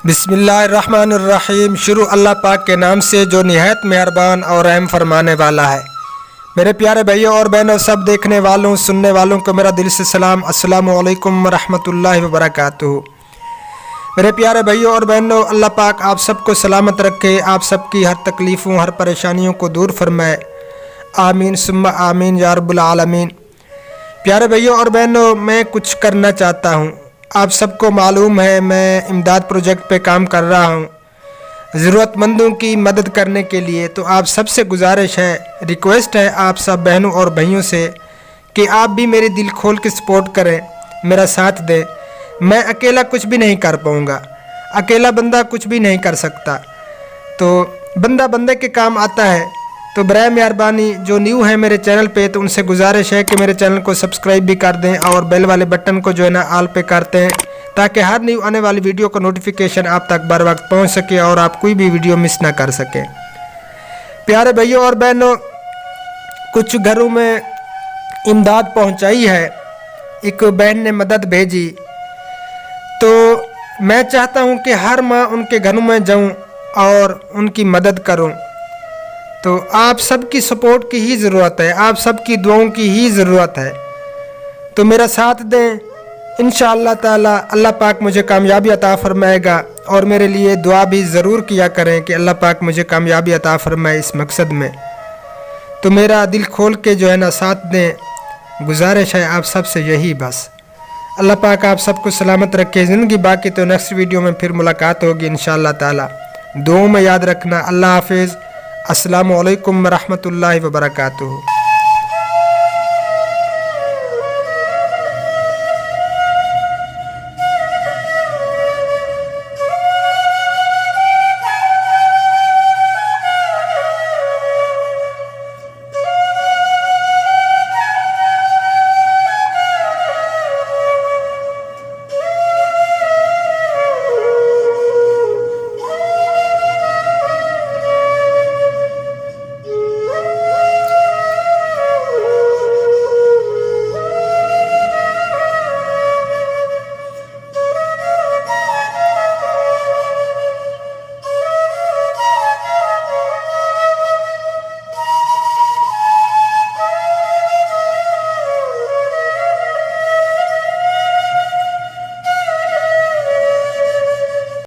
बिस्मिल्लाहिर्रहमानिर्रहीम। शुरू अल्लाह पाक के नाम से जो निहायत मेहरबान और रहम फरमाने वाला है। मेरे प्यारे भाइयों और बहनों, सब देखने वालों सुनने वालों को मेरा दिल से सलाम, अस्सलामु अलैकुम रहमतुल्लाहि व बरकातुहू। मेरे प्यारे भाइयों और बहनों, अल्लाह पाक आप सबको सलामत रखे, आप सबकी हर तकलीफ़ों हर परेशानियों को दूर फरमाए। आमीन सुम्मा आमीन या रब्बुल आलमीन। प्यारे भाइयों और बहनों, मैं कुछ करना चाहता हूँ। आप सबको मालूम है मैं इमदाद प्रोजेक्ट पे काम कर रहा हूँ ज़रूरतमंदों की मदद करने के लिए। तो आप सबसे गुजारिश है, रिक्वेस्ट है आप सब बहनों और भाइयों से कि आप भी मेरे दिल खोल के सपोर्ट करें, मेरा साथ दें। मैं अकेला कुछ भी नहीं कर पाऊँगा, अकेला बंदा कुछ भी नहीं कर सकता। तो बंदा बंदे के काम आता है। तो बराए मेहरबानी जो न्यू है मेरे चैनल पे, तो उनसे गुजारिश है कि मेरे चैनल को सब्सक्राइब भी कर दें और बेल वाले बटन को जो है ना ऑल पे करते हैं, ताकि हर न्यू आने वाली वीडियो का नोटिफिकेशन आप तक बर वक्त पहुँच सके और आप कोई भी वीडियो मिस ना कर सकें। प्यारे भाइयों और बहनों, कुछ घरों में इमदाद पहुँचाई है, एक बहन ने मदद भेजी। तो मैं चाहता हूँ कि हर माह उनके घरों में जाऊँ और उनकी मदद करूँ। तो आप सबकी सपोर्ट की ही ज़रूरत है, आप सबकी दुआओं की ही ज़रूरत है। तो मेरा साथ दें, इंशाअल्लाह ताला अल्लाह पाक मुझे कामयाबी अता फरमाएगा। और मेरे लिए दुआ भी ज़रूर किया करें कि अल्लाह पाक मुझे कामयाबी अता फरमाए इस मकसद में। तो मेरा दिल खोल के जो है ना साथ दें, गुजारिश है आप सब से यही बस। अल्लाह पाक आप सबको सलामत रखे ज़िंदगी बाकी। तो नेक्स्ट वीडियो में फिर मुलाकात होगी इंशाअल्लाह ताला। दुआओं में याद रखना। अल्लाह हाफिज़। अस्सलामु अलैकुम रहमतुल्लाहि व बरकातुहू।